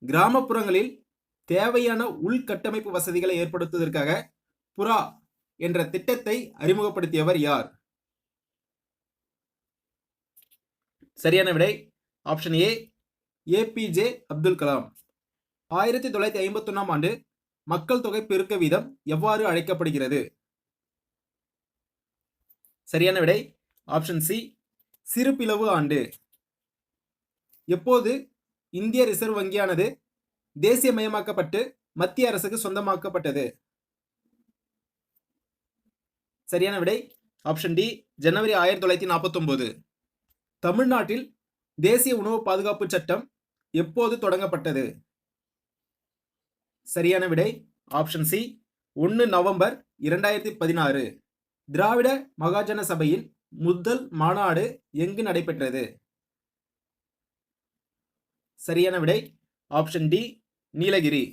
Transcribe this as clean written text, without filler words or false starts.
கிராமப்புறங்களில் தேவையான உள்கட்டமைப்பு வசதிகளை ஏற்படுத்துவதற்காக புரா என்ற திட்டத்தை அறிமுகப்படுத்தியவர் யார்? சரியான விடை option A, APJ Abdul Kalam. 1951ஆம் ஆண்டு மக்கள் தொகை பெருக்க வீதம் எவ்வாறு அழைக்கப்படுகிறது? சரியான விடை ஆப்ஷன் சி, சிறுபிளவு ஆண்டு. எப்போது இந்திய ரிசர்வ் வங்கியானது தேசியமயமாக்கப்பட்டு மத்திய அரசுக்கு சொந்தமாக்கப்பட்டது? சரியான விடை ஆப்ஷன் டி, ஜனவரி 1949. தமிழ்நாட்டில் தேசிய உணவு பாதுகாப்பு சட்டம் எப்போது தொடங்கப்பட்டது? சரியான விடை ஆப்ஷன் சி, 1 நவம்பர் 2016. திராவிட மகாஜன சபையின் முதல் மாநாடு எங்கு நடைபெற்றது? சரியான விடை ஆப்ஷன் டி, நீலகிரி.